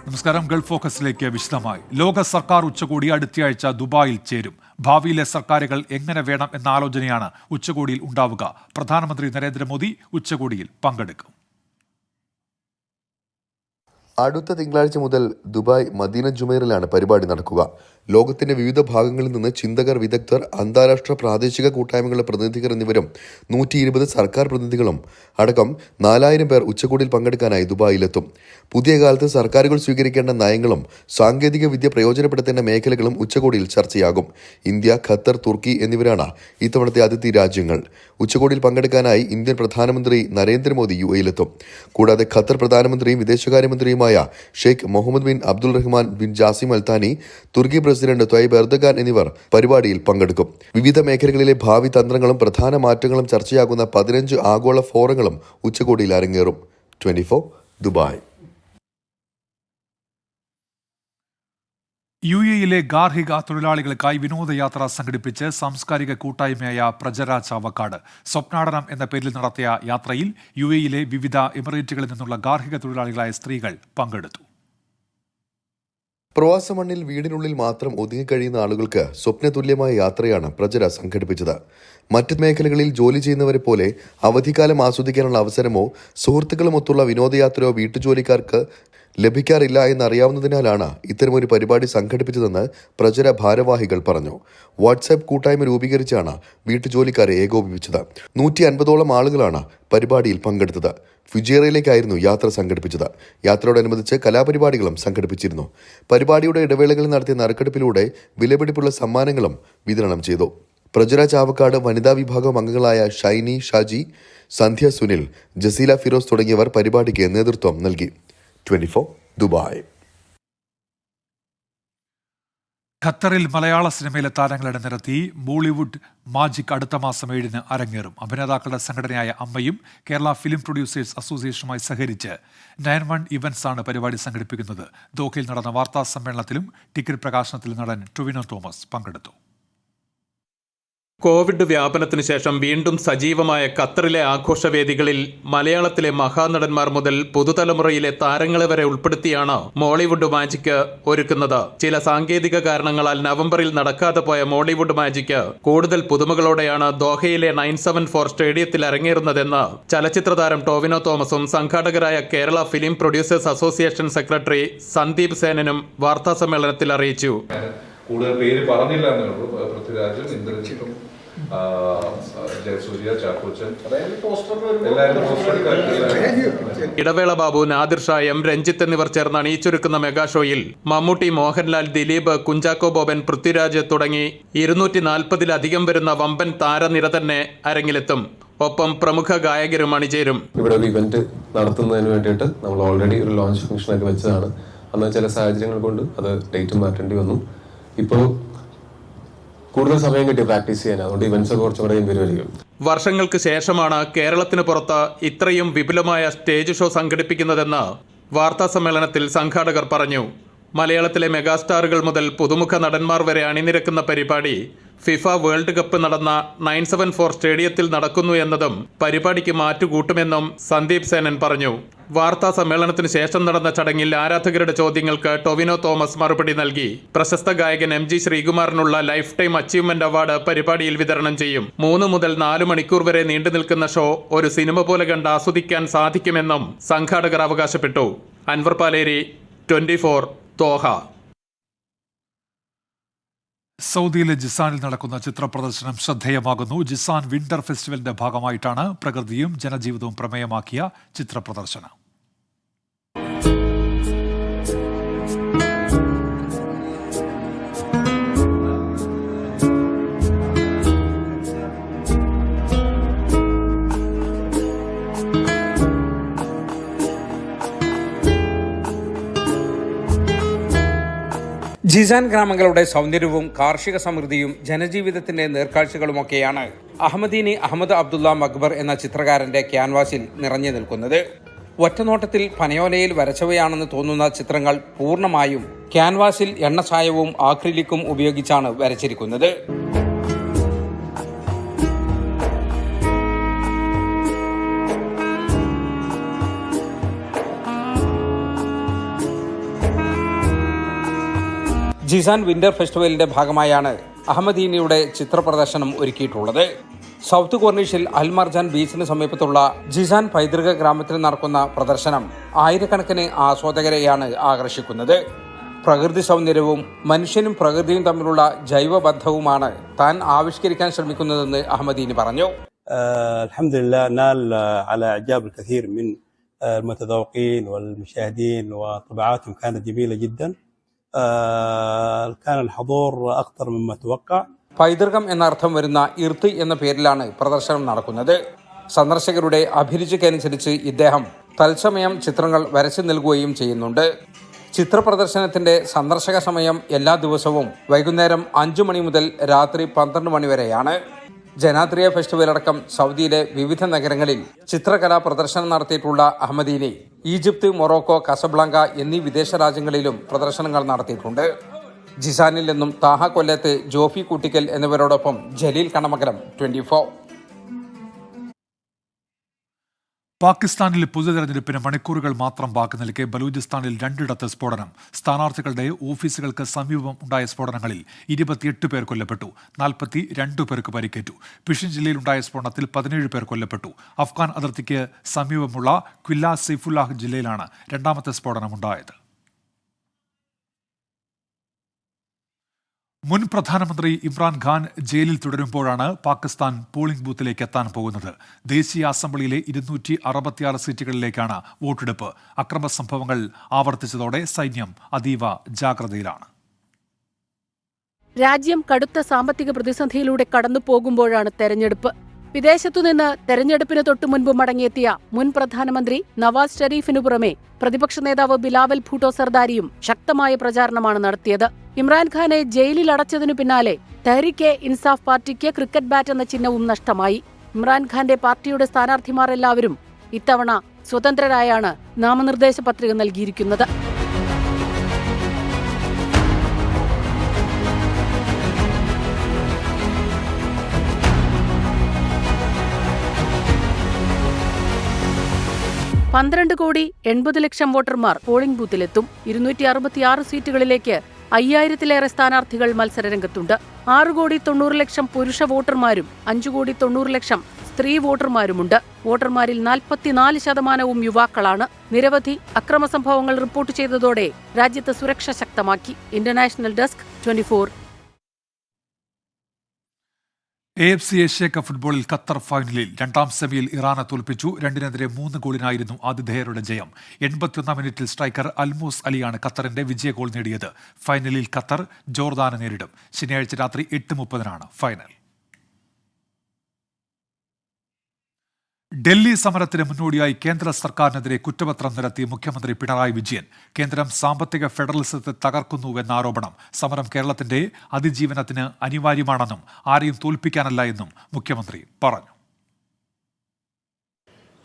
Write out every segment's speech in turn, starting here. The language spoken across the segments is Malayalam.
നമസ്കാരം. ഗൾഫ് ഫോക്കസിലേക്ക് വിശദമായി. ലോക സർക്കാർ ഉച്ചകോടി അടുത്തയാഴ്ച ദുബായിൽ ചേരും. ഭാവിയിലെ സർക്കാരുകൾ എങ്ങനെ വേണം എന്ന ആലോചനയാണ് ഉച്ചകോടിയിൽ ഉണ്ടാവുക. പ്രധാനമന്ത്രി നരേന്ദ്രമോദി ഉച്ചകോടിയിൽ പങ്കെടുക്കും. അടുത്ത തിങ്കളാഴ്ച മുതൽ ദുബായ് മദീന ജുമൈറിലാണ് പരിപാടി നടക്കുക. ലോകത്തിന്റെ വിവിധ ഭാഗങ്ങളിൽ നിന്ന് ചിന്തകർ, വിദഗ്ധർ, അന്താരാഷ്ട്ര പ്രാദേശിക കൂട്ടായ്മകളുടെ പ്രതിനിധികൾ എന്നിവരും 120 സർക്കാർ പ്രതിനിധികളും അടക്കം 4000 പേർ ഉച്ചകോടിയിൽ പങ്കെടുക്കാനായി ദുബായിലെത്തും. പുതിയ കാലത്ത് സർക്കാരുകൾ സ്വീകരിക്കേണ്ട നയങ്ങളും സാങ്കേതിക വിദ്യ പ്രയോജനപ്പെടുത്തേണ്ട മേഖലകളും ഉച്ചകോടിയിൽ ചർച്ചയാകും. ഇന്ത്യ, ഖത്തർ, തുർക്കി എന്നിവരാണ് ഇത്തവണത്തെ അതിഥി രാജ്യങ്ങൾ. ഉച്ചകോടിയിൽ പങ്കെടുക്കാനായി ഇന്ത്യൻ പ്രധാനമന്ത്രി നരേന്ദ്രമോദി UAE-യിലെത്തും. കൂടാതെ ഖത്തർ പ്രധാനമന്ത്രിയും വിദേശകാര്യമന്ത്രിയുമായ Sheikh Mohammed bin Abdul Rahman bin Jassim Al Thani, Turkey president Tayyip Erdogan എന്നിവർ പരിപാടിയിൽ പങ്കെടുക്കും. വിവിധ മേഖലകളിലെ ഭാവി തന്ത്രങ്ങളും പ്രധാന മാറ്റങ്ങളും ചർച്ചയാകുന്ന 15 ആഗോള ഫോറങ്ങളും ഉച്ചകോടിയിൽ അരങ്ങേറും. 24 ദുബായ്. UAE-യിലെ ഗാർഹിക തൊഴിലാളികൾക്കായി വിനോദയാത്ര സംഘടിപ്പിച്ച് സാംസ്കാരിക കൂട്ടായ്മയായ പ്രജര ചാവക്കാട് സ്വപ്നാടനം എന്ന പേരിൽ നടത്തിയ യാത്രയിൽ UAE-യിലെ വിവിധ എമിറേറ്റുകളിൽ നിന്നുള്ള ഗാർഹിക തൊഴിലാളികളായ സ്ത്രീകൾ പങ്കെടുത്തു. പ്രവാസ മണ്ണിൽ വീടിനുള്ളിൽ മാത്രം ഒതുങ്ങിക്കഴിയുന്ന ആളുകൾക്ക് സ്വപ്നതുല്യമായ യാത്രയാണ് പ്രജര സംഘടിപ്പിച്ചത്. മറ്റ് മേഖലകളിൽ ജോലി ചെയ്യുന്നവരെ പോലെ അവധിക്കാലം ആസ്വദിക്കാനുള്ള അവസരമോ സുഹൃത്തുക്കളുമൊത്തുള്ള വിനോദയാത്രയോ വീട്ടുജോലിക്കാർക്ക് ലഭിക്കാറില്ല എന്നറിയാവുന്നതിനാലാണ് ഇത്തരമൊരു പരിപാടി സംഘടിപ്പിച്ചതെന്ന് പ്രജര ഭാരവാഹികൾ പറഞ്ഞു. വാട്സാപ്പ് കൂട്ടായ്മ രൂപീകരിച്ചാണ് വീട്ടുജോലിക്കാരെ ഏകോപിപ്പിച്ചത്. 150ഓളം ആളുകളാണ് പരിപാടിയിൽ പങ്കെടുത്തത്. ഫുജേറയിലേക്കായിരുന്നു യാത്ര സംഘടിപ്പിച്ചത്. യാത്രയോടനുബന്ധിച്ച് കലാപരിപാടികളും സംഘടിപ്പിച്ചിരുന്നു. പരിപാടിയുടെ ഇടവേളകളിൽ നടത്തിയ നറുക്കെടുപ്പിലൂടെ വിലപിടിപ്പുള്ള സമ്മാനങ്ങളും വിതരണം ചെയ്തു. പ്രജര ചാവക്കാട് വനിതാ വിഭാഗം അംഗങ്ങളായ ഷൈനി ഷാജി, സന്ധ്യ സുനിൽ, ജസീല ഫിറോസ് തുടങ്ങിയവർ പരിപാടിക്ക് നേതൃത്വം നൽകി. 24 ദുബായ്. ഖത്തറിൽ മലയാള സിനിമയിലെ താരങ്ങളുടെ നിരത്തി ബോളിവുഡ് മാജിക് അടുത്ത മാസം 7-ന് അരങ്ങേറും. അഭിനേതാക്കളുടെ സംഘടനയായ അമ്മയും കേരള ഫിലിം പ്രൊഡ്യൂസേഴ്സ് അസോസിയേഷനുമായി സഹകരിച്ച് 91 ഇവന്റ്സ് ആണ് പരിപാടി സംഘടിപ്പിക്കുന്നത്. ദോഹയിൽ നടന്ന വാർത്താ സമ്മേളനത്തിലും ടിക്കറ്റ് പ്രകാശനത്തിൽ നടൻ ടൊവിനോ തോമസ് പങ്കെടുത്തു. കോവിഡ് വ്യാപനത്തിന് ശേഷം വീണ്ടും സജീവമായ ഖത്തറിലെ ആഘോഷവേദികളിൽ മലയാളത്തിലെ മഹാനടന്മാർ മുതൽ പുതുതലമുറയിലെ താരങ്ങളെ വരെ ഉൾപ്പെടുത്തിയാണ് മോളിവുഡ് മാജിക് ഒരുക്കുന്നത്. ചില സാങ്കേതിക കാരണങ്ങളാൽ നവംബറിൽ നടക്കാതെ പോയ മോളിവുഡ് മാജിക് കൂടുതൽ പുതുമകളോടെയാണ് ദോഹയിലെ 974 സ്റ്റേഡിയത്തിൽ അരങ്ങേറുന്നതെന്ന് ചലച്ചിത്രതാരം ടൊവിനോ തോമസും സംഘാടകരായ Kerala film producers association secretary Sandeep സേനനും വാർത്താസമ്മേളനത്തിൽ അറിയിച്ചു. കൂടുതൽ പേര് പറഞ്ഞില്ല എന്നുള്ളൂ. പൃഥ്വിരാജും ഇന്ദ്രജിത്തും ജയസൂര്യ, ചാക്കോച്ചൻ, ഇടവേള ബാബു, നാദിർ ഷാ, എം രഞ്ജിത്ത് എന്നിവർ ചേർന്ന് അണിയിച്ചൊരുക്കുന്ന മെഗാഷോയിൽ മമ്മൂട്ടി, മോഹൻലാൽ, ദിലീപ്, കുഞ്ചാക്കോ ബോബൻ, പൃഥ്വിരാജ് തുടങ്ങി 240-ലധികം വരുന്ന വമ്പൻ താരനിര തന്നെ അരങ്ങിലെത്തും. ഒപ്പം പ്രമുഖ ഗായകരും അണിചേരും. ഇവിടെ ഒരു ഇവന്റ് നടത്തുന്നതിന് വേണ്ടിയിട്ട് നമ്മൾ ഓൾറെഡി ഒരു ലോഞ്ച് ഫംഗ്ഷനൊക്കെ വെച്ചതാണ്. അന്ന് ചില സാഹചര്യങ്ങൾ കൊണ്ട് അത് ഡേറ്റ് മാറ്റേണ്ടി വന്നു. ഇപ്പോൾ കൂടുതൽ സമയം കിട്ടി പ്രാക്ടീസ് ചെയ്യാൻ. അതുകൊണ്ട് ഇവന്റ്സ് കുറച്ചും കൂടെ വരുമായിരിക്കും. വർഷങ്ങൾക്ക് ശേഷമാണ് കേരളത്തിന് പുറത്ത് ഇത്രയും വിപുലമായ സ്റ്റേജ് ഷോ സംഘടിപ്പിക്കുന്നതെന്ന് വാർത്താ സമ്മേളനത്തിൽ സംഘാടകർ പറഞ്ഞു. മലയാളത്തിലെ മെഗാസ്റ്റാറുകൾ മുതൽ പുതുമുഖ നടന്മാർ വരെ അണിനിരക്കുന്ന പരിപാടി ഫിഫ വേൾഡ് കപ്പ് നടന്ന 974 സ്റ്റേഡിയത്തിൽ നടക്കുന്നു എന്നതും പരിപാടിക്ക് മാറ്റുകൂട്ടുമെന്നും സന്ദീപ് സേനൻ പറഞ്ഞു. വാർത്താ സമ്മേളനത്തിന് ശേഷം നടന്ന ചടങ്ങിൽ ആരാധകരുടെ ചോദ്യങ്ങൾക്ക് ടൊവിനോ തോമസ് മറുപടി നൽകി. പ്രശസ്ത ഗായകൻ MG ശ്രീകുമാറിനുള്ള ലൈഫ് ടൈം അച്ചീവ്മെന്റ് അവാർഡ് പരിപാടിയിൽ വിതരണം ചെയ്യും. 3 മുതൽ 4 മണിക്കൂർ വരെ നീണ്ടു നിൽക്കുന്ന ഷോ ഒരു സിനിമ പോലെ കണ്ട് ആസ്വദിക്കാൻ സാധിക്കുമെന്നും സംഘാടകർ അവകാശപ്പെട്ടു. അൻവർ പാലേരി, 24 ദോഹ. സൗദിയിലെ ജിസാനിൽ നടക്കുന്ന ചിത്ര പ്രദർശനം ശ്രദ്ധേയമാകുന്നു. ജിസാൻ വിന്റർ ഫെസ്റ്റിവലിന്റെ ഭാഗമായിട്ടാണ് പ്രകൃതിയും ജനജീവിതവും പ്രമേയമാക്കിയ ചിത്ര പ്രദർശനം. ജിസാൻ ഗ്രാമങ്ങളുടെ സൗന്ദര്യവും കാർഷിക സമൃദ്ധിയും ജനജീവിതത്തിന്റെ നേർക്കാഴ്ചകളുമൊക്കെയാണ് അഹമ്മദീനി അഹമ്മദ് അബ്ദുള്ള മക്ബർ എന്ന ചിത്രകാരന്റെ ക്യാൻവാസിൽ നിറഞ്ഞു നിൽക്കുന്നത്. ഒറ്റനോട്ടത്തിൽ പനയോലയിൽ വരച്ചവയാണെന്ന് തോന്നുന്ന ചിത്രങ്ങൾ പൂർണ്ണമായും ക്യാൻവാസിൽ എണ്ണച്ചായവും ആക്രിലിക്കും ഉപയോഗിച്ചാണ് വരച്ചിരിക്കുന്നത്. ജിസാൻ വിന്റർ ഫെസ്റ്റിവലിന്റെ ഭാഗമായാണ് അഹമ്മദീനിയുടെ ചിത്ര പ്രദർശനം ഒരുക്കിയിട്ടുള്ളത്. സൗത്ത് കോർണിഷിൽ അൽമർജാൻ ബീച്ചിന് സമീപത്തുള്ള ജിസാൻ പൈതൃക ഗ്രാമത്തിൽ നടക്കുന്ന പ്രദർശനം ആയിരക്കണക്കിന് ആസ്വാദകരെയാണ് ആകർഷിക്കുന്നത്. പ്രകൃതി സൗന്ദര്യവും മനുഷ്യനും പ്രകൃതിയും തമ്മിലുള്ള ജൈവബന്ധവുമാണ് താൻ ആവിഷ്കരിക്കാൻ ശ്രമിക്കുന്നതെന്ന് അഹമ്മദീനി പറഞ്ഞു. الحمد لله نال على إعجاب الكثير من المتذوقين والمشاهدين وطبعاتهم كانت جميلة جدا. كان الحضور أكثر مما توقع. പൈതൃകം എന്നർത്ഥം വരുന്ന ഇർത്ത് എന്ന പേരിലാണ് പ്രദർശനം നടക്കുന്നത്. സന്ദർശകരുടെ അഭിരുചിക്കനുസരിച്ച് ഇദ്ദേഹം തത്സമയം ചിത്രങ്ങൾ വരച്ചു നൽകുകയും ചെയ്യുന്നുണ്ട്. ചിത്ര പ്രദർശനത്തിന്റെ സന്ദർശക സമയം എല്ലാ ദിവസവും വൈകുന്നേരം 5 മണി മുതൽ രാത്രി 12 മണി വരെയാണ്. ജനാദ്രിയ ഫെസ്റ്റിവൽ അടക്കം സൗദിയിലെ വിവിധ നഗരങ്ങളിൽ ചിത്രകലാ പ്രദർശനം നടത്തിയിട്ടുള്ള അഹമ്മദീനി ഈജിപ്ത്, മൊറോക്കോ, കസബ്ലാങ്ക എന്നീ വിദേശ രാജ്യങ്ങളിലും പ്രദർശനങ്ങൾ നടത്തിയിട്ടുണ്ട്. ജിസാനിൽ നിന്നും താഹ കൊല്ലത്ത്, ജോഫി കൂട്ടിക്കൽ എന്നിവരോടൊപ്പം ജലീൽ കണമകലം, 24. പാകിസ്ഥാനിൽ പൊതുതെരഞ്ഞെടുപ്പിന് മണിക്കൂറുകൾ മാത്രം ബാക്കി നിൽക്കെ ബലൂചിസ്ഥാനിൽ 2 സ്ഫോടനം. സ്ഥാനാർത്ഥികളുടെ ഓഫീസുകൾക്ക് സമീപം ഉണ്ടായ സ്ഫോടനങ്ങളിൽ 28 പേർ കൊല്ലപ്പെട്ടു, 42 പേർക്ക് പരിക്കേറ്റു. പിഷിൻ ജില്ലയിലുണ്ടായ സ്ഫോടനത്തിൽ 17 പേർ കൊല്ലപ്പെട്ടു. അഫ്ഗാൻ അതിർത്തിക്ക് സമീപമുള്ള ക്വില്ല സൈഫുല്ലാഹ് ജില്ലയിലാണ് 2ാമത്തെ സ്ഫോടനമുണ്ടായത്. മുൻ പ്രധാനമന്ത്രി ഇമ്രാൻഖാൻ ജയിലിൽ തുടരുമ്പോഴാണ് പാകിസ്ഥാൻ പോളിംഗ് ബൂത്തിലേക്ക് എത്താൻ പോകുന്നത്. ദേശീയ അസംബ്ലിയിലെ 266 സീറ്റുകളിലേക്കാണ് വോട്ടെടുപ്പ്. അക്രമ സംഭവങ്ങൾ ആവർത്തിച്ചതോടെ സൈന്യം അതീവ ജാഗ്രതയിലാണ്. രാജ്യം കടുത്ത സാമ്പത്തിക പ്രതിസന്ധിയിലൂടെ കടന്നു പോകുമ്പോഴാണ് തെരഞ്ഞെടുപ്പ്. വിദേശത്തുനിന്ന് തെരഞ്ഞെടുപ്പിന് തൊട്ടുമുൻപ് മടങ്ങിയെത്തിയ മുൻ പ്രധാനമന്ത്രി നവാസ് ഷെരീഫിനു പുറമെ പ്രതിപക്ഷ നേതാവ് ബിലാവൽ ഭൂട്ടോ സർദാരിയും ശക്തമായ പ്രചാരണമാണ് നടത്തിയത്. ഇമ്രാൻഖാനെ ജയിലിൽ അടച്ചതിനു പിന്നാലെ തെഹ്രീക്ക് ഇൻസാഫ് പാർട്ടിക്ക് ക്രിക്കറ്റ് ബാറ്റ് എന്ന ചിഹ്നവും നഷ്ടമായി. ഇമ്രാൻഖാന്റെ പാർട്ടിയുടെ സ്ഥാനാർത്ഥിമാർ എല്ലാവരും ഇത്തവണ സ്വതന്ത്രരായാണ് നാമനിർദ്ദേശ പത്രിക നൽകിയിരിക്കുന്നത്. $12,80,00,000 വോട്ടർമാർ പോളിംഗ് ബൂത്തിലെത്തും. 266 സീറ്റുകളിലേക്ക് 5000-ലേറെ സ്ഥാനാർത്ഥികൾ മത്സരരംഗത്തുണ്ട്. 6,90,00,000 പുരുഷ വോട്ടർമാരും 5,90,00,000 സ്ത്രീ വോട്ടർമാരുമുണ്ട്. വോട്ടർമാരിൽ 44% യുവാക്കളാണ്. നിരവധി അക്രമ സംഭവങ്ങൾ റിപ്പോർട്ട് ചെയ്തതോടെ രാജ്യത്ത് സുരക്ഷ ശക്തമാക്കി. International desk, 24. AFC Asia cup ഫുട്ബോളിൽ ഖത്തർ ഫൈനലിൽ 2ാം സെമിയിൽ ഇറാനെ തോൽപ്പിച്ചു. 2-3 ഗോളിനായിരുന്നു ആതിഥേയരുടെ ജയം. 81 മിനിറ്റിൽ സ്ട്രൈക്കർ അൽമോസ് അലിയാണ് ഖത്തറിന്റെ വിജയ ഗോൾ നേടിയത്. ഫൈനലിൽ ഖത്തർ ജോർദാനെ നേരിടും. ശനിയാഴ്ച രാത്രി 8:30 ഫൈനൽ. ഡൽഹി സമരത്തിന് മുന്നോടിയായി കേന്ദ്ര സർക്കാരിനെതിരെ കുറ്റപത്രം നിരത്തി മുഖ്യമന്ത്രി പിണറായി വിജയൻ. കേന്ദ്രം സാമ്പത്തിക ഫെഡറലിസത്തെ തകർക്കുന്നുവെന്ന ആരോപണം. സമരം കേരളത്തിന്റെ അതിജീവനത്തിന് അനിവാര്യമാണെന്നും ആരെയും തോൽപ്പിക്കാനല്ല എന്നും മുഖ്യമന്ത്രി പറഞ്ഞു.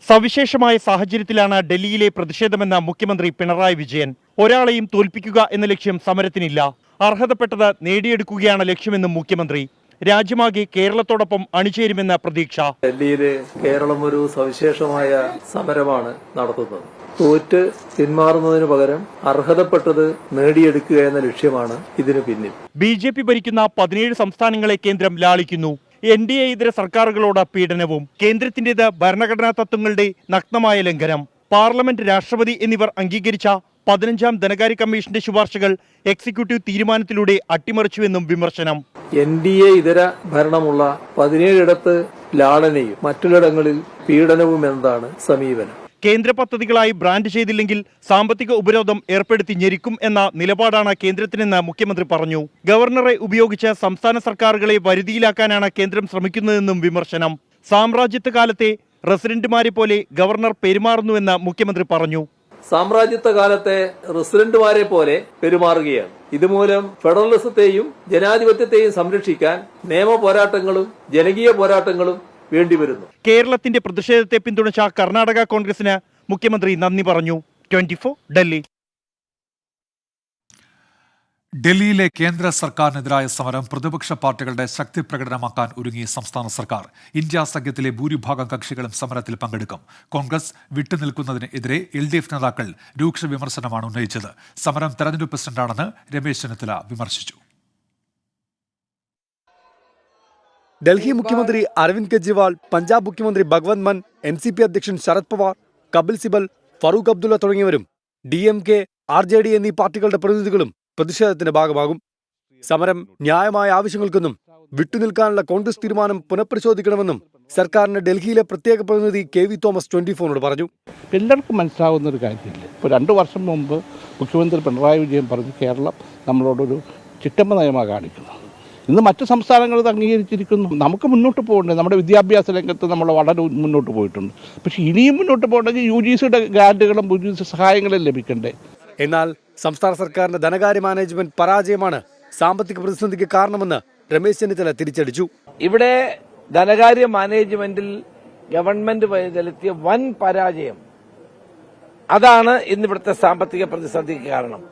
സവിശേഷമായ സാഹചര്യത്തിലാണ് ഡൽഹിയിലെ പ്രതിഷേധമെന്ന മുഖ്യമന്ത്രി പിണറായി വിജയൻ. ഒരാളെയും തോൽപ്പിക്കുക എന്ന ലക്ഷ്യം സമരത്തിനില്ല, അർഹതപ്പെട്ടത് നേടിയെടുക്കുകയാണ് ലക്ഷ്യമെന്നും മുഖ്യമന്ത്രി. രാജ്യമാകെ കേരളത്തോടൊപ്പം അണിചേരുമെന്ന പ്രതീക്ഷ. ഡൽഹിയില് കേരളം ഒരു സവിശേഷമായ സമരമാണ് നടത്തുന്നത്. തോറ്റ് പിന്മാറുന്നതിനു പകരം അർഹതപ്പെട്ടത് നേടിയെടുക്കുക എന്ന ലക്ഷ്യമാണ് ഇതിനു പിന്നിൽ. BJP ഭരിക്കുന്ന 17 സംസ്ഥാനങ്ങളെ കേന്ദ്രം ലാളിക്കുന്നു. NDA ഇതര സർക്കാരുകളോട് പീഡനവും. കേന്ദ്രത്തിന്റേത് ഭരണഘടനാ തത്വങ്ങളുടെ നഗ്നമായ ലംഘനം. പാർലമെന്റ്, രാഷ്ട്രപതി എന്നിവർ അംഗീകരിച്ച 15ാം ധനകാര്യ കമ്മീഷന്റെ ശുപാർശകൾ എക്സിക്യൂട്ടീവ് തീരുമാനത്തിലൂടെ അട്ടിമറിച്ചുവെന്നും വിമർശനം. NDA ഇതര ഭരണമുള്ള 17ഇടത്ത് ലാളനയും മറ്റുള്ളിടങ്ങളിൽ പീഡനവും എന്നതാണ് സമീപനം. കേന്ദ്ര പദ്ധതികളായി ബ്രാൻഡ് ചെയ്തില്ലെങ്കിൽ സാമ്പത്തിക ഉപരോധം ഏർപ്പെടുത്തി ഞെരിക്കും എന്ന നിലപാടാണ് കേന്ദ്രത്തിനെന്ന് മുഖ്യമന്ത്രി പറഞ്ഞു. ഗവർണറെ ഉപയോഗിച്ച് സംസ്ഥാന സർക്കാരുകളെ വരുതിയിലാക്കാനാണ് കേന്ദ്രം ശ്രമിക്കുന്നതെന്നും വിമർശനം. സാമ്രാജ്യത്വ കാലത്തെ റെസിഡന്റുമാരെ പോലെ ഗവർണർ പെരുമാറുന്നുവെന്ന് മുഖ്യമന്ത്രി പറഞ്ഞു. സാമ്രാജ്യത്വ കാലത്തെ റെസിഡന്റുമാരെ പോലെ പെരുമാറുകയാണ്. ഇതുമൂലം ഫെഡറലിസത്തെയും ജനാധിപത്യത്തെയും സംരക്ഷിക്കാൻ നിയമ പോരാട്ടങ്ങളും ജനകീയ പോരാട്ടങ്ങളും വേണ്ടിവരുന്നു. കേരളത്തിന്റെ പ്രതിഷേധത്തെ പിന്തുണച്ച കർണാടക കോൺഗ്രസിന് മുഖ്യമന്ത്രി നന്ദി പറഞ്ഞു. 24 ഡൽഹി. ഡൽഹിയിലെ കേന്ദ്ര സർക്കാരിനെതിരായ സമരം പ്രതിപക്ഷ പാർട്ടികളുടെ ശക്തി പ്രകടനമാക്കാൻ ഒരുങ്ങി സംസ്ഥാന സർക്കാർ. ഇന്ത്യ സഖ്യത്തിലെ ഭൂരിഭാഗം കക്ഷികളും സമരത്തിൽ പങ്കെടുക്കും. കോൺഗ്രസ് വിട്ടുനിൽക്കുന്നതിനെതിരെ LDF നേതാക്കൾ രൂക്ഷ വിമർശനമാണ് ഉന്നയിച്ചത്. സമരം തെരഞ്ഞെടുപ്പ് സ്റ്റണ്ടാണെന്ന് രമേശ് ചെന്നിത്തല വിമർശിച്ചു. ഡൽഹി മുഖ്യമന്ത്രി അരവിന്ദ് കെജ്രിവാൾ, പഞ്ചാബ് മുഖ്യമന്ത്രി ഭഗവന്ത് മാൻ, NCP അധ്യക്ഷൻ ശരത് പവാർ, കപിൽ സിബൽ, ഫറൂഖ് അബ്ദുള്ള തുടങ്ങിയവരും DMK, RJD എന്നീ പാർട്ടികളുടെ പ്രതിനിധികളും പ്രതിഷേധത്തിന്റെ ഭാഗമാകും. സമരം ന്യായമായ ആവശ്യങ്ങൾക്കെന്നും വിട്ടുനിൽക്കാനുള്ള കോൺഗ്രസ് തീരുമാനം പുനഃപരിശോധിക്കണമെന്നും സർക്കാരിന്റെ ഡൽഹിയിലെ പ്രത്യേക പ്രതിനിധി KV തോമസ് 24 പറഞ്ഞു. എല്ലാവർക്കും മനസ്സിലാവുന്ന ഒരു കാര്യമില്ല. ഇപ്പോൾ 2 വർഷം മുമ്പ് മുഖ്യമന്ത്രി പിണറായി വിജയൻ പറഞ്ഞു കേരളം നമ്മളോടൊരു ചിറ്റമ്മ നയമാണ് കാണിക്കുന്നത്. ഇന്ന് മറ്റ് സംസ്ഥാനങ്ങൾ ഇത് അംഗീകരിച്ചിരിക്കുന്നു. നമുക്ക് മുന്നോട്ട് പോകണ്ടേ? നമ്മുടെ വിദ്യാഭ്യാസ രംഗത്ത് നമ്മൾ വളരെ മുന്നോട്ട് പോയിട്ടുണ്ട്. പക്ഷേ ഇനിയും മുന്നോട്ട് പോകണമെങ്കിൽ UGCയുടെ ഗ്രാൻറ്റുകളും UGC സഹായങ്ങളും ലഭിക്കണ്ടേ? എന്നാൽ സംസ്ഥാന സർക്കാരിന്റെ ധനകാര്യ മാനേജ്മെന്റ് പരാജയമാണ് സാമ്പത്തിക പ്രതിസന്ധിക്ക് കാരണമെന്ന് രമേശ് ചെന്നിത്തല തിരിച്ചടിച്ചു. ഇവിടെ ധനകാര്യ മാനേജ്മെന്റിൽ ഗവൺമെന്റ് ചെലുത്തിയ വൻ പരാജയം, അതാണ് ഇന്നിവിടുത്തെ സാമ്പത്തിക പ്രതിസന്ധിക്ക് കാരണം.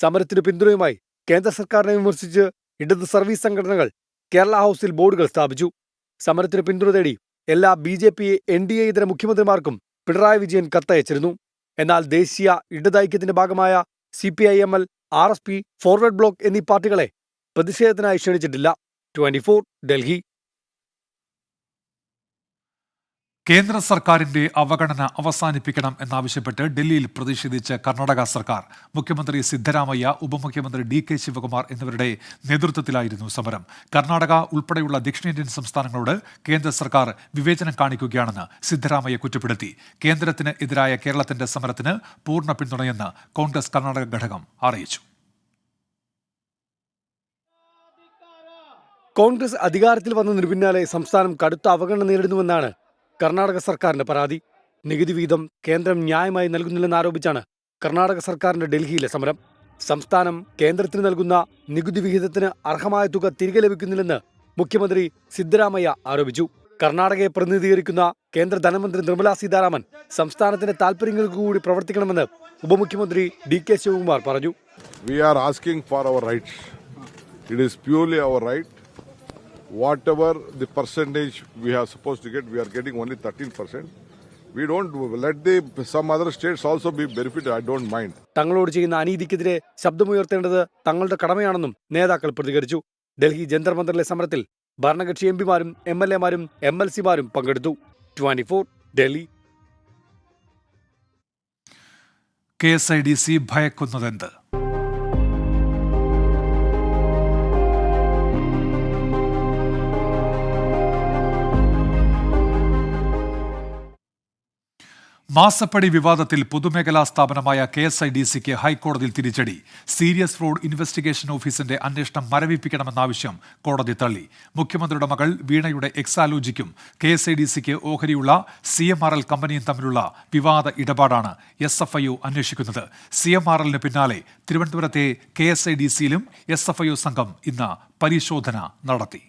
സമരത്തിന് പിന്തുണയുമായി കേന്ദ്ര സർക്കാരിനെ വിമർശിച്ച് ഇടത് സർവീസ് സംഘടനകൾ കേരള ഹൌസിൽ ബോർഡുകൾ സ്ഥാപിച്ചു. സമരത്തിന് പിന്തുണ തേടി എല്ലാ BJP NDA ഇതര മുഖ്യമന്ത്രിമാർക്കും പിണറായി വിജയൻ കത്തയച്ചിരുന്നു. എന്നാൽ ദേശീയ ഇടതൈക്യത്തിന്റെ ഭാഗമായ CPIML, RSP, ഫോർവേഡ് ബ്ലോക്ക് എന്നീ പാർട്ടികളെ പ്രതിഷേധത്തിനായി ക്ഷണിച്ചിട്ടില്ല. 24 ഡൽഹി. കേന്ദ്ര സർക്കാരിന്റെ അവഗണന അവസാനിപ്പിക്കണം എന്നാവശ്യപ്പെട്ട് ഡൽഹിയിൽ പ്രതിഷേധിച്ച് കർണാടക സർക്കാർ. മുഖ്യമന്ത്രി സിദ്ധരാമയ്യ, ഉപമുഖ്യമന്ത്രി DK ശിവകുമാർ എന്നിവരുടെ നേതൃത്വത്തിലായിരുന്നു സമരം. കർണാടക ഉൾപ്പെടെയുള്ള ദക്ഷിണേന്ത്യൻ സംസ്ഥാനങ്ങളോട് കേന്ദ്ര സർക്കാർ വിവേചനം കാണിക്കുകയാണെന്ന് സിദ്ധരാമയ്യ കുറ്റപ്പെടുത്തി. കേന്ദ്രത്തിന് എതിരായ കേരളത്തിന്റെ സമരത്തിന് പൂർണ്ണ പിന്തുണയെന്ന് കോൺഗ്രസ് കർണാടക ഘടകം അറിയിച്ചു. കോൺഗ്രസ് അധികാരത്തിൽ വന്നതിനു പിന്നാലെ സംസ്ഥാനം കടുത്ത അവഗണന നേരിടുന്നുവെന്നാണ് കർണാടക സർക്കാരിന്റെ പരാതി. നികുതി വീതം കേന്ദ്രം ന്യായമായി നൽകുന്നില്ലെന്നാരോപിച്ചാണ് കർണാടക സർക്കാരിന്റെ ഡൽഹിയിലെ സമരം. സംസ്ഥാനം കേന്ദ്രത്തിന് നൽകുന്ന നികുതി വിഹിതത്തിന് അർഹമായ തുക തിരികെ ലഭിക്കുന്നില്ലെന്ന് മുഖ്യമന്ത്രി സിദ്ധരാമയ്യ ആരോപിച്ചു. കർണാടകയെ പ്രതിനിധീകരിക്കുന്ന കേന്ദ്ര ധനമന്ത്രി നിർമ്മലാ സീതാരാമൻ സംസ്ഥാനത്തിന്റെ താൽപര്യങ്ങൾക്ക് കൂടി പ്രവർത്തിക്കണമെന്ന് ഉപമുഖ്യമന്ത്രി DK ശിവകുമാർ പറഞ്ഞു. We are asking for our rights. It is purely our right. Whatever the percentage we are supposed to get, we are getting only 13%. We don't let some other states also be benefited. I don't mind. തങ്ങളോട് ചെയ്യുന്ന അനീതിക്കെതിരെ ശബ്ദമുയർത്തേണ്ടത് തങ്ങളുടെ കടമയാണെന്നും നേതാക്കൾ പ്രതികരിച്ചു. ഡൽഹി ജന്തർ മന്ദറിലെ സമരത്തിൽ ഭരണകക്ഷി MPമാരും MLAമാരും MLCമാരും പങ്കെടുത്തു. 24 ഡൽഹി. KSIDC ഭയക്കുന്നതെന്ത്? മാസപ്പടി വിവാദത്തിൽ പൊതുമേഖലാ സ്ഥാപനമായ KSIDCക്ക് ഹൈക്കോടതിയിൽ തിരിച്ചടി. സീരിയസ് ഫ്രോഡ് ഇൻവെസ്റ്റിഗേഷൻ ഓഫീസിന്റെ അന്വേഷണം മരവിപ്പിക്കണമെന്ന ആവശ്യം കോടതി തള്ളി. മുഖ്യമന്ത്രിയുടെ മകൾ വീണയുടെ എക്സാലോജിക്കും KSIDCക്ക് ഓഹരിയുള്ള CMRL കമ്പനിയും തമ്മിലുള്ള വിവാദ ഇടപാടാണ് SFIO അന്വേഷിക്കുന്നത്. CMRLന് പിന്നാലെ തിരുവനന്തപുരത്തെ KSIDCയിലും SFIO സംഘം ഇന്ന് പരിശോധന നടത്തി.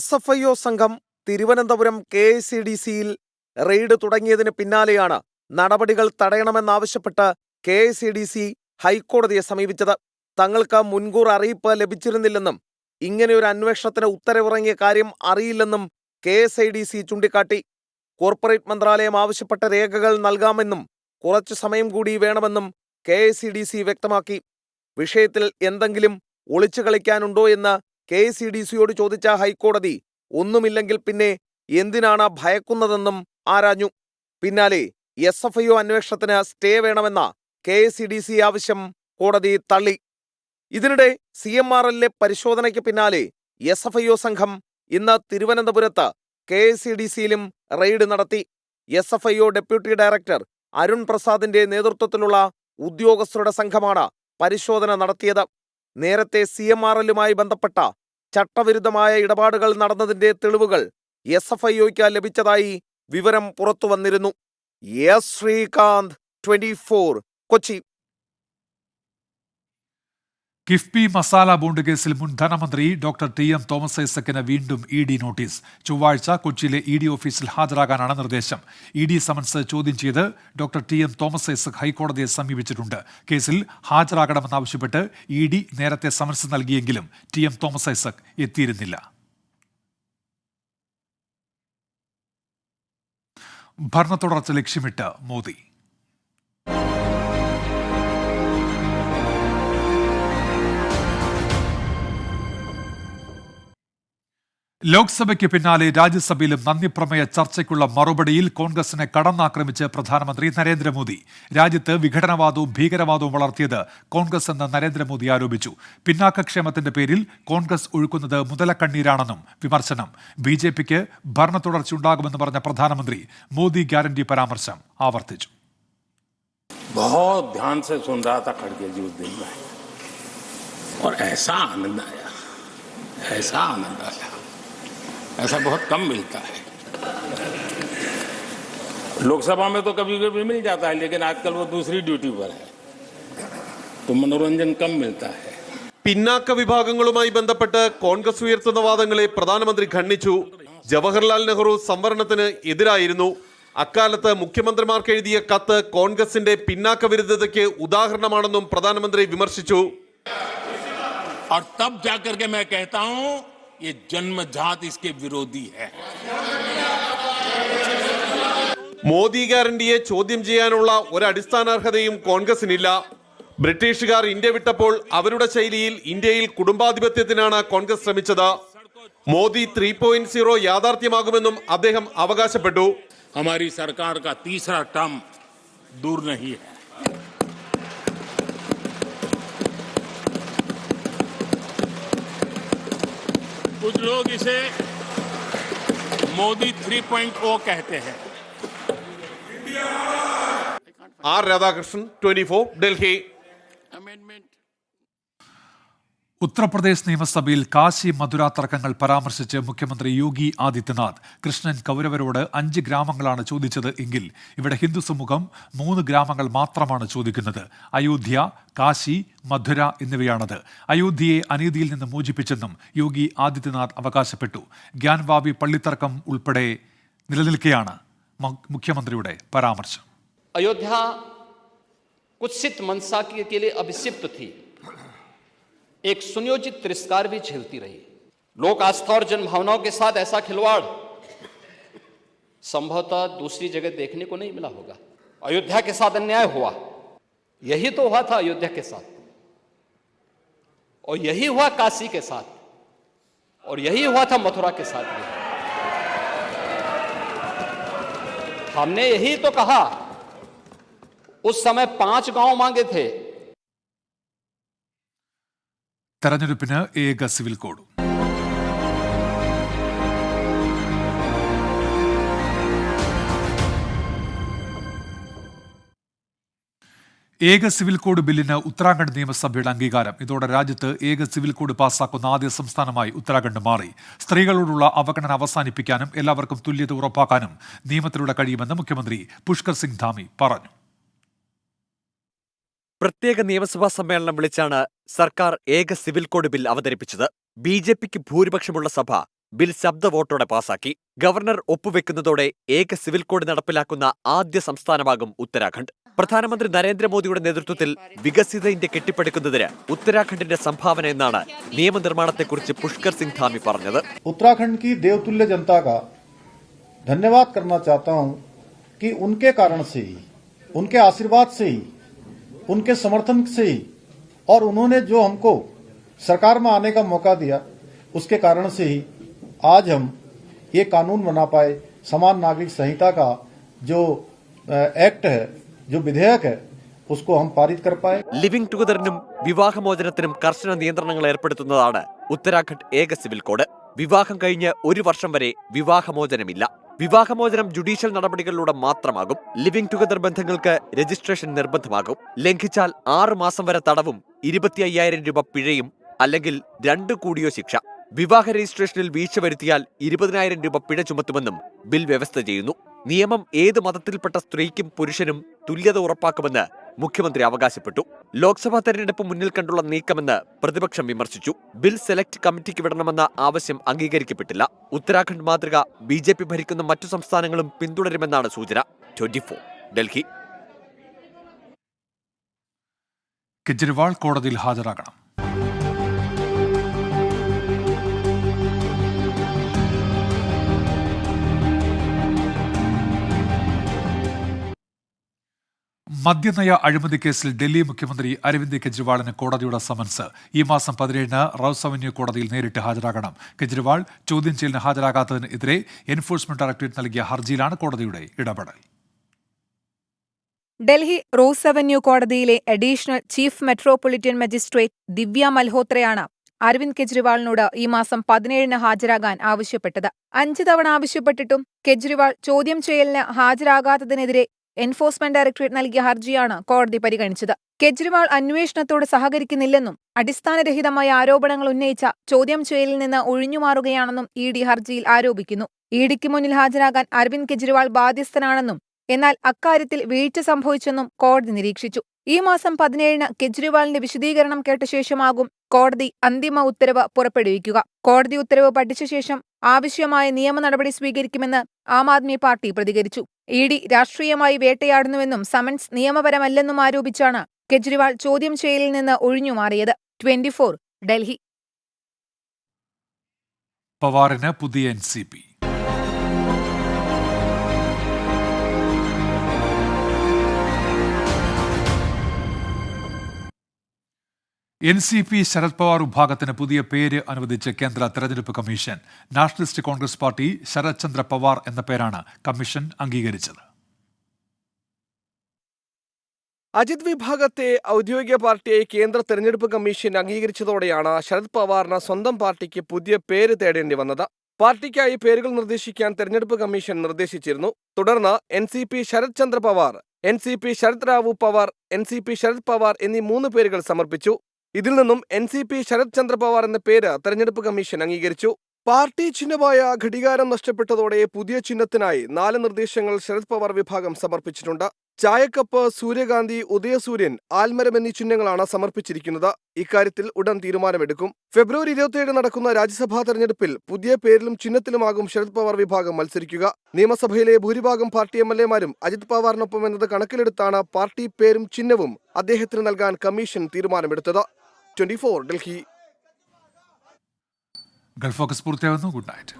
SFIO സംഘം തിരുവനന്തപുരം KSIDCയിൽ റെയ്ഡ് തുടങ്ങിയതിന് പിന്നാലെയാണ് നടപടികൾ തടയണമെന്നാവശ്യപ്പെട്ട് KSIDC ഹൈക്കോടതിയെ സമീപിച്ചത്. തങ്ങൾക്ക് മുൻകൂർ അറിയിപ്പ് ലഭിച്ചിരുന്നില്ലെന്നും ഇങ്ങനെയൊരു അന്വേഷണത്തിന് ഉത്തരവിറങ്ങിയ കാര്യം അറിയില്ലെന്നും KSIDC ചൂണ്ടിക്കാട്ടി. കോർപ്പറേറ്റ് മന്ത്രാലയം ആവശ്യപ്പെട്ട രേഖകൾ നൽകാമെന്നും കുറച്ചു സമയം കൂടി വേണമെന്നും KSIDC വ്യക്തമാക്കി. വിഷയത്തിൽ എന്തെങ്കിലും ഒളിച്ചു കളിക്കാനുണ്ടോ എന്ന് KSIDCയോട് ചോദിച്ച ഹൈക്കോടതി ഒന്നുമില്ലെങ്കിൽ പിന്നെ എന്തിനാണ് ഭയക്കുന്നതെന്നും ആരാഞ്ഞു. പിന്നാലെ SFIO അന്വേഷണത്തിന് സ്റ്റേ വേണമെന്ന KSIDC ആവശ്യം കോടതി തള്ളി. ഇതിനിടെ CMRLലെ പരിശോധനയ്ക്ക് പിന്നാലെ SFIO സംഘം ഇന്ന് തിരുവനന്തപുരത്ത് KSIDCയിലും റെയ്ഡ് നടത്തി. SFIO ഡെപ്യൂട്ടി ഡയറക്ടർ അരുൺ പ്രസാദിന്റെ നേതൃത്വത്തിലുള്ള ഉദ്യോഗസ്ഥരുടെ സംഘമാണ് പരിശോധന നടത്തിയത്. നേരത്തെ CMRLുമായി ബന്ധപ്പെട്ട ചട്ടവിരുദ്ധമായ ഇടപാടുകൾ നടന്നതിന്റെ തെളിവുകൾ SFIOയ്ക്ക് ലഭിച്ചതായി വിവരം പുറത്തുവന്നിരുന്നു. ശ്രീകാന്ത്, 24 കൊച്ചി. കിഫ്ബി മസാല ബോണ്ട് കേസിൽ മുൻ ധനമന്ത്രി ഡോക്ടർ ടി.എം. തോമസ് ഐസക്കിന് വീണ്ടും ഇ.ഡി. നോട്ടീസ്. ചൊവ്വാഴ്ച കൊച്ചിയിലെ ഇ.ഡി. ഓഫീസിൽ ഹാജരാകാനാണ് നിർദ്ദേശം. ഇ.ഡി. സമൻസ് ചോദ്യം ചെയ്ത് ഡോക്ടർ ടി.എം. തോമസ് ഐസക് ഹൈക്കോടതിയെ സമീപിച്ചിട്ടുണ്ട്. കേസിൽ ഹാജരാകണമെന്നാവശ്യപ്പെട്ട് ഇ.ഡി. നേരത്തെ സമൻസ് നൽകിയെങ്കിലും ടി.എം. തോമസ് ഐസക് എത്തിയിരുന്നില്ല. ഭരണത്തുടർച്ച ലക്ഷ്യമിട്ട് മോദി. ലോക്സഭയ്ക്ക് പിന്നാലെ രാജ്യസഭയിലും നന്ദിപ്രമേയ ചർച്ചയ്ക്കുള്ള മറുപടിയിൽ കോൺഗ്രസിനെ കടന്നാക്രമിച്ച് പ്രധാനമന്ത്രി നരേന്ദ്രമോദി. രാജ്യത്ത് വിഘടനവാദവും ഭീകരവാദവും വളർത്തിയത് കോൺഗ്രസ് എന്ന് നരേന്ദ്രമോദി ആരോപിച്ചു. പിന്നാക്കക്ഷേമത്തിന്റെ പേരിൽ കോൺഗ്രസ് ഒഴുക്കുന്നത് മുതലക്കണ്ണീരാണെന്നും വിമർശനം. ബി.ജെ.പിക്ക് ഭരണ തുടർച്ചയുണ്ടാകുമെന്ന് പറഞ്ഞ പ്രധാനമന്ത്രി മോദി ഗ്യാരണ്ടി പരാമർശം ആവർത്തിച്ചു. ऐसा बहुत कम मिलता है। लोकसभा में तो कभी कभी मिल जाता है, लेकिन आजकल वो दूसरी ड्यूटी पर है, तो मनोरंजन कम मिलता है. പിന്നാക്ക വിഭാഗങ്ങളുമായി ബന്ധപ്പെട്ട് കോൺഗ്രസ് ഉയർത്തുന്ന വാദങ്ങളെ പ്രധാനമന്ത്രി ഖണ്ഡിച്ചു. ജവഹർലാൽ നെഹ്റു സംവരണത്തിന് എതിരായിരുന്നു. അക്കാലത്ത് മുഖ്യമന്ത്രിമാർക്ക് എഴുതിയ കത്ത് കോൺഗ്രസിന്റെ പിന്നാക്ക വിരുദ്ധതയ്ക്ക് ഉദാഹരണമാണെന്നും പ്രധാനമന്ത്രി വിമർശിച്ചു. और तब जाकर के मैं कहता हूं ये जन्मजात इसके विरोधी है. മോദി ഗ്യാരണ്ടിയെ ചോദ്യം ചെയ്യാനുള്ള ഒരടിസ്ഥാനാർഹതയും കോൺഗ്രസിനില്ല. ബ്രിട്ടീഷുകാർ ഇന്ത്യ വിട്ടപ്പോൾ അവരുടെ ശൈലിയിൽ ഇന്ത്യയിൽ കുടുംബാധിപത്യത്തിനാണ് കോൺഗ്രസ് ശ്രമിച്ചത്. മോദി 3.0 യാഥാർത്ഥ്യമാകുമെന്നും അദ്ദേഹം അവകാശപ്പെട്ടു. हमारी सरकार का तीसरा टर्म दूर नहीं है. कुछ लोग इसे मोदी 3.0 कहते हैं. ആർ രാധാകൃഷ്ണൻ, 24, ഡൽഹി. ഉത്തർപ്രദേശ് നിയമസഭയിൽ കാശി മധുര തർക്കങ്ങൾ പരാമർശിച്ച് മുഖ്യമന്ത്രി യോഗി ആദിത്യനാഥ്. കൃഷ്ണൻ കൗരവരോട് 5 ഗ്രാമങ്ങളാണ് ചോദിച്ചത് എങ്കിൽ ഇവിടെ ഹിന്ദു സമൂഹം 3 ഗ്രാമങ്ങൾ മാത്രമാണ് ചോദിക്കുന്നത്. അയോധ്യ, കാശി, മധുര എന്നിവയാണത്. അയോധ്യയെ അനീതിയിൽ നിന്ന് മോചിപ്പിച്ചെന്നും യോഗി ആദിത്യനാഥ് അവകാശപ്പെട്ടു. ഗ്യാൻവാബി പള്ളിത്തർക്കം ഉൾപ്പെടെ നിലനിൽക്കെയാണ് മുഖ്യമന്ത്രിയുടെ പരാമർശം. अयोध्या कुत्सित मनसा के लिए अभिषिक्त थी, एक सुनियोजित तिरस्कार भी झेलती रही. लोक आस्था और जनभावनाओं के साथ ऐसा खिलवाड़ संभवतः दूसरी जगह देखने को नहीं मिला होगा. अयोध्या के साथ अन्याय हुआ, यही तो हुआ था अयोध्या के साथ, और यही हुआ काशी के साथ, और यही हुआ था मथुरा के साथ भी. हमने यही तो कहा, उस समय 5 गांव मांगे थे. തെരഞ്ഞെടുപ്പിന് ഏക സിവിൽ കോഡ്. ഏക സിവിൽ കോഡ് ബില്ലിന് ഉത്തരാഖണ്ഡ് നിയമസഭയുടെ അംഗീകാരം. ഇതോടെ രാജ്യത്ത് ഏക സിവിൽ കോഡ് പാസാക്കുന്ന ആദ്യ സംസ്ഥാനമായി ഉത്തരാഖണ്ഡ് മാറി. സ്ത്രീകളോടുള്ള അവഗണന അവസാനിപ്പിക്കാനും എല്ലാവർക്കും തുല്യത ഉറപ്പാക്കാനും നിയമത്തിലൂടെ കഴിയുമെന്ന് മുഖ്യമന്ത്രി പുഷ്കർ സിംഗ് ധാമി പറഞ്ഞു. പ്രത്യേക നിയമസഭാ സമ്മേളനം വിളിച്ചാണ് സർക്കാർ ഏക സിവിൽ കോഡ് ബിൽ അവതരിപ്പിച്ചത്. ബി.ജെ.പിക്ക് ഭൂരിപക്ഷമുള്ള സഭ ബിൽ ശബ്ദ വോട്ടോടെ പാസാക്കി. ഗവർണർ ഒപ്പുവെക്കുന്നതോടെ ഏക സിവിൽ കോഡ് നടപ്പിലാക്കുന്ന ആദ്യ സംസ്ഥാനമാകും ഉത്തരാഖണ്ഡ്. പ്രധാനമന്ത്രി നരേന്ദ്രമോദിയുടെ നേതൃത്വത്തിൽ വികസിത ഇന്ത്യ കെട്ടിപ്പടുക്കുന്നതിന് ഉത്തരാഖണ്ഡിന്റെ സംഭാവന എന്നാണ് നിയമനിർമ്മാണത്തെക്കുറിച്ച് പുഷ്കർ സിംഗ് ധാമി പറഞ്ഞത്. उत्तराखंड की देवतुल्य जनता का धन्यवाद करना चाहता हूं कि उनके कारण से ही, उनके आशीर्वाद से ही, उनके समर्थन से ही और उन्होंने जो हमको सरकार में आने का मौका दिया उसके कारण से ही आज हम ये कानून बना पाए. समान नागरिक संहिता का जो एक्ट है, जो विधेयक है, उसको हम पारित कर पाए. ലിവിംഗ് ടുഗദറിനും വിവാഹമോചനത്തിനും കർശന നിയന്ത്രണങ്ങൾ ഏർപ്പെടുത്തുന്നതാണ് ഉത്തരാഖണ്ഡ് ഏക സിവിൽ കോഡ്. വിവാഹം കഴിഞ്ഞ് 1 വർഷം വരെ വിവാഹമോചനമില്ല. വിവാഹമോചനം ജുഡീഷ്യൽ നടപടികളിലൂടെ മാത്രമാകും. ലിവിംഗ് ടുഗദർ ബന്ധങ്ങൾക്ക് രജിസ്ട്രേഷൻ നിർബന്ധമാകും. ലംഘിച്ചാൽ 6 മാസം വരെ തടവും 25,000 രൂപ പിഴയും അല്ലെങ്കിൽ 2 കൂടിയോ ശിക്ഷ. വിവാഹ രജിസ്ട്രേഷനിൽ വീഴ്ച വരുത്തിയാൽ 20,000 രൂപ പിഴ ചുമത്തുമെന്നും ബിൽ വ്യവസ്ഥ ചെയ്യുന്നു. നിയമം ഏത് മതത്തിൽപ്പെട്ട സ്ത്രീക്കും പുരുഷനും തുല്യത ഉറപ്പാക്കുമെന്ന് മുഖ്യമന്ത്രി അവകാശപ്പെട്ടു. ലോക്സഭാ തെരഞ്ഞെടുപ്പ് മുന്നിൽ കണ്ടുള്ള നീക്കമെന്ന് പ്രതിപക്ഷം വിമർശിച്ചു. ബിൽ സെലക്ട് കമ്മിറ്റിക്ക് വിടണമെന്ന ആവശ്യം അംഗീകരിക്കപ്പെട്ടില്ല. ഉത്തരാഖണ്ഡ് മാതൃക BJP ഭരിക്കുന്ന മറ്റു സംസ്ഥാനങ്ങളും പിന്തുടരുമെന്നാണ് സൂചന. 24 ഡൽഹി. കെജ്രിവാൾ കോടതിയിൽ ഹാജരാകണം. മദ്യനയ അഴിമതി കേസിൽ ഡൽഹി മുഖ്യമന്ത്രി അരവിന്ദ് കെജ്രിവാളിന് കോടതിയുടെ സമൻസ്. ഈ മാസം 17-ന് റൌസ് അവന്യൂ കോടതിയിൽ നേരിട്ട് ഹാജരാകണം. കെജ്രിവാൾ ചോദ്യം ചെയ്യലിന് ഹാജരാകാത്തതിനെതിരെ എൻഫോഴ്സ്മെന്റ് ഡയറക്ടറേറ്റ് നൽകിയ ഹർജിയിലാണ് കോടതിയുടെ ഇടപെടൽ. ഡൽഹി റോസ് അവന്യൂ കോടതിയിലെ അഡീഷണൽ ചീഫ് മെട്രോപൊളിറ്റൻ മജിസ്ട്രേറ്റ് ദിവ്യ മൽഹോത്രയാണ് അരവിന്ദ് കെജ്രിവാളിനോട് ഈ മാസം 17-ന് ഹാജരാകാൻ ആവശ്യപ്പെട്ടത്. 5 തവണ ആവശ്യപ്പെട്ടിട്ടും കെജ്രിവാൾ ചോദ്യം ചെയ്യലിന് ഹാജരാകാത്തതിനെതിരെ എൻഫോഴ്സ്മെന്റ് ഡയറക്ടറേറ്റ് നൽകിയ ഹർജിയാണ് കോടതി പരിഗണിച്ചത്. കെജ്രിവാൾ അന്വേഷണത്തോട് സഹകരിക്കുന്നില്ലെന്നും അടിസ്ഥാനരഹിതമായ ആരോപണങ്ങൾ ഉന്നയിച്ച ചോദ്യം ചെയ്യലിൽ നിന്ന് ഒഴിഞ്ഞുമാറുകയാണെന്നും ED ഹർജിയിൽ ആരോപിക്കുന്നു. EDക്ക് മുന്നിൽ ഹാജരാകാൻ അരവിന്ദ് കെജ്രിവാൾ ബാധ്യസ്ഥനാണെന്നും എന്നാൽ അക്കാര്യത്തിൽ വീഴ്ച സംഭവിച്ചെന്നും കോടതി നിരീക്ഷിച്ചു. ഈ മാസം 17-ന് കെജ്രിവാളിന്റെ വിശദീകരണം കേട്ട ശേഷമാകും കോടതി അന്തിമ ഉത്തരവ് പുറപ്പെടുവിക്കുക. കോടതി ഉത്തരവ് പഠിച്ച ശേഷം ആവശ്യമായ നിയമ നടപടി സ്വീകരിക്കുമെന്ന് ആം ആദ്മി പാർട്ടി പ്രതികരിച്ചു. ED രാഷ്ട്രീയമായി വേട്ടയാടുന്നുവെന്നും സമൻസ് നിയമപരമല്ലെന്നും ആരോപിച്ചാണ് കെജ്രിവാൾ ചോദ്യം ചെയ്യലിൽ നിന്ന് ഒഴിഞ്ഞുമാറിയത്. 24 ഡൽഹി. പവാറിന് പുതിയ NCP. NCP ശരത് പവാർ വിഭാഗത്തിന് പുതിയ പേര് അനുവദിച്ച് കേന്ദ്ര തെരഞ്ഞെടുപ്പ് കമ്മീഷൻ. നാഷണലിസ്റ്റ് കോൺഗ്രസ് പാർട്ടി ശരത് ചന്ദ്ര പവാർ എന്ന പേരാണ് കമ്മീഷൻ അംഗീകരിച്ചത്. അജിത് വിഭാഗത്തെ ഔദ്യോഗിക പാർട്ടിയായി കേന്ദ്ര തെരഞ്ഞെടുപ്പ് കമ്മീഷൻ അംഗീകരിച്ചതോടെയാണ് ശരത് പവാറിന് സ്വന്തം പാർട്ടിക്ക് പുതിയ പേര് തേടേണ്ടി വന്നത്. പാർട്ടിക്കായി പേരുകൾ നിർദ്ദേശിക്കാൻ തെരഞ്ഞെടുപ്പ് കമ്മീഷൻ നിർദ്ദേശിച്ചിരുന്നു. തുടർന്ന് NCP Sarath Chandra Pawar, NCP Sarath Rao Pawar, NCP Sarath Pawar എന്നീ 3 പേരുകൾ സമർപ്പിച്ചു. ഇതിൽ നിന്നും NCP ശരത് ചന്ദ്ര പവാർ എന്ന പേര് തെരഞ്ഞെടുപ്പ് കമ്മീഷൻ അംഗീകരിച്ചു. പാർട്ടി ചിഹ്നമായ ഘടികാരം നഷ്ടപ്പെട്ടതോടെ പുതിയ ചിഹ്നത്തിനായി 4 നിർദ്ദേശങ്ങൾ ശരത് പവാർ വിഭാഗം സമർപ്പിച്ചിട്ടുണ്ട്. ചായക്കപ്പ്, സൂര്യകാന്തി, ഉദയസൂര്യൻ, ആൽമരം എന്നീ ചിഹ്നങ്ങളാണ് സമർപ്പിച്ചിരിക്കുന്നത്. ഇക്കാര്യത്തിൽ ഉടൻ തീരുമാനമെടുക്കും. ഫെബ്രുവരി 27 നടക്കുന്ന രാജ്യസഭാ തെരഞ്ഞെടുപ്പിൽ പുതിയ പേരിലും ചിഹ്നത്തിലുമാകും ശരത് പവാർ വിഭാഗം മത്സരിക്കുക. നിയമസഭയിലെ ഭൂരിഭാഗം പാർട്ടി MLA-മാരും അജിത് പവാറിനൊപ്പം എന്നത് കണക്കിലെടുത്താണ് പാർട്ടി പേരും ചിഹ്നവും അദ്ദേഹത്തിന് നൽകാൻ കമ്മീഷൻ തീരുമാനമെടുത്തത്. 24 ഡൽഹി. ഗൾഫ് ഫോക്കസ് പൂർത്തിയാകുന്നു. Good night.